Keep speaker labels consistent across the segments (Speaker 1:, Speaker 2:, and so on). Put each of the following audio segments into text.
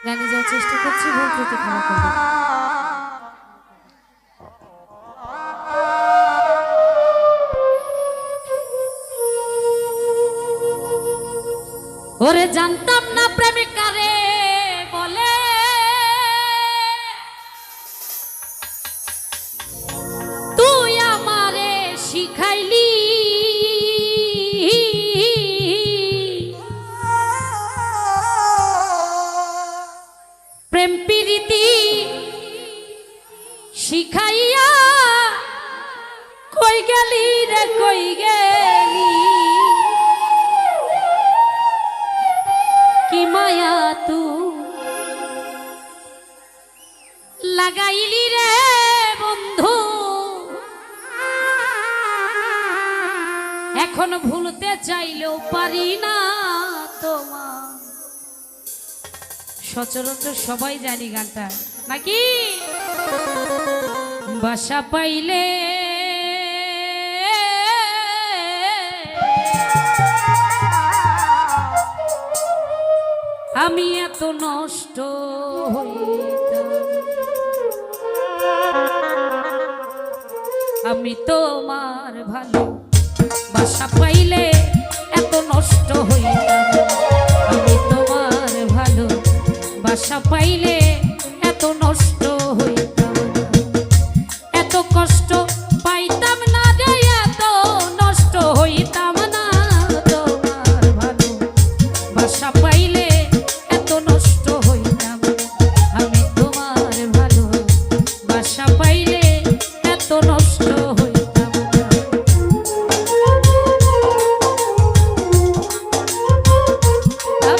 Speaker 1: গানে যাওয়ার চেষ্টা করছি, ভুল ত্রুটি ক্ষমা করবেন। ওরে জানতাম না প্রেমিকারে বলে, তুই আমারে শিখাইলি প্রেম প্রীতি শিখাইয়া, কই গেলি রে কই গেলি, কি মায়া তু লাগাইলি রে বন্ধু, এখন ভুলতে চাইলেও পারি না তোমার। সচরাচর সবাই জানি গানটা নাকি? বাসা পাইলে আমি এত নষ্ট হইতাম, আমি তোমার ভালো বাসা পাইলে এত নষ্ট হইতাম, আমি তোমার ভালো বাসা পাইলে এত নষ্ট হইতাম, এত কষ্ট পাইতাম না রে, এত নষ্ট হইতাম না, তোমার ভালো বাসা পাইলে এত নষ্ট হইতাম, আমি তোমার ভালো বাসা পাইলে এত নষ্ট হইতাম।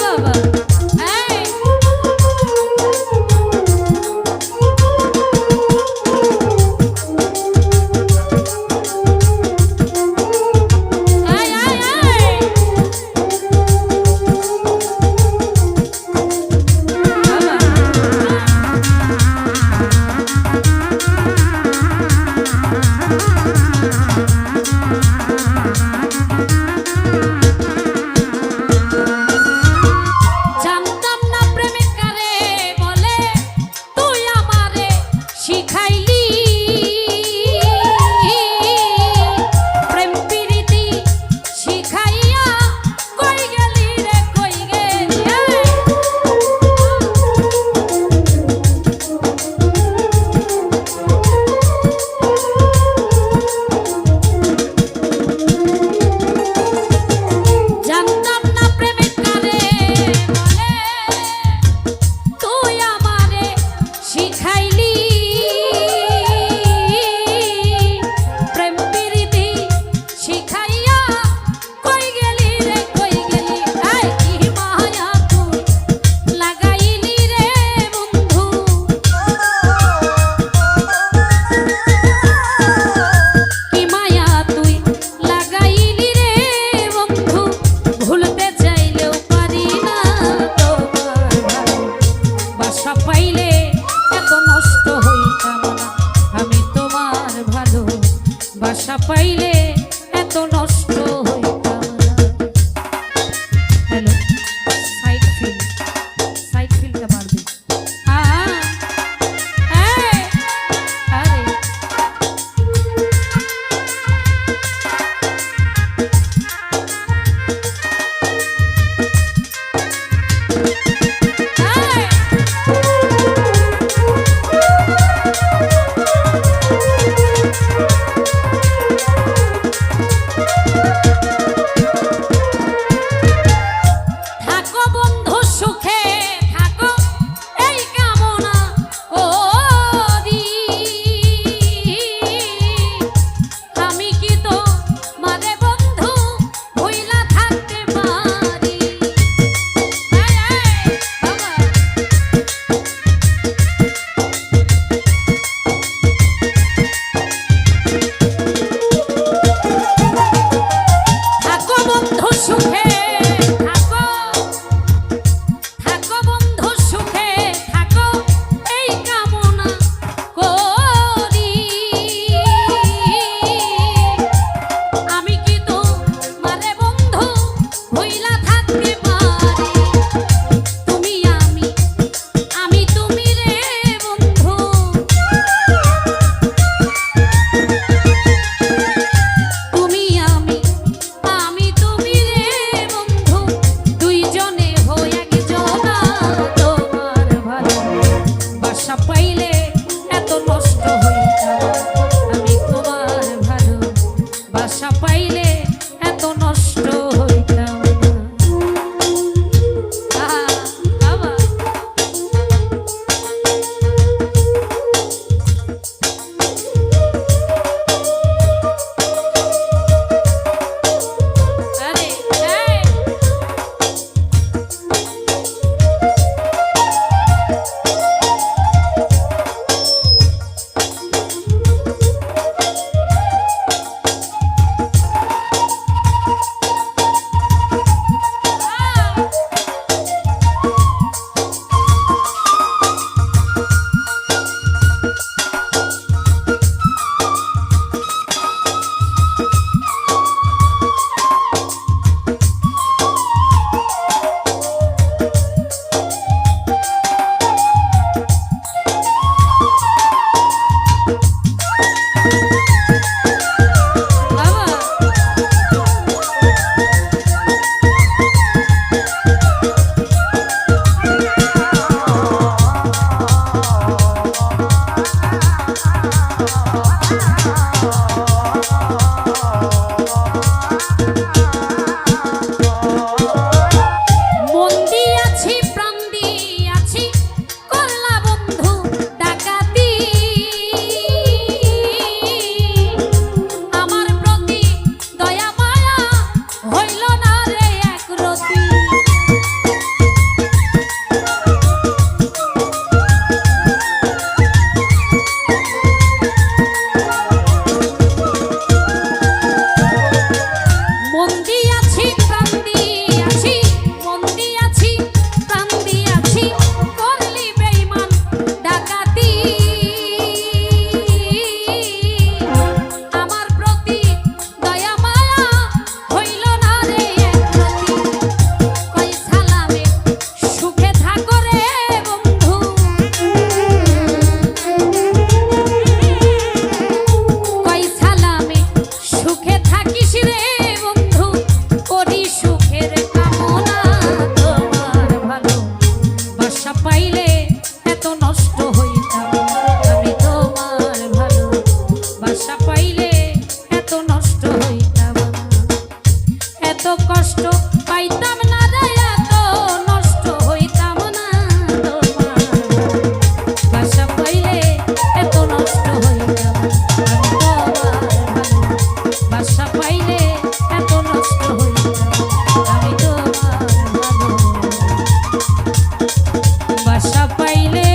Speaker 1: বাবা এই পাইলে এত নষ্ট হইতাম আমি তোমার ভালো বাসা পাইলে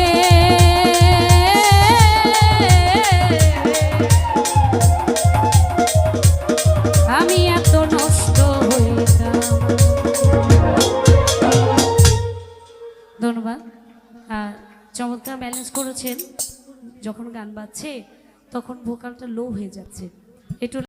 Speaker 1: আমি এত নষ্ট হইতাম। ধন্যবাদ। আর চমৎকার ব্যালেন্স করেছেন। যখন গান বাজছে তখন ভোকালটা লো হয়ে যাচ্ছে, একটু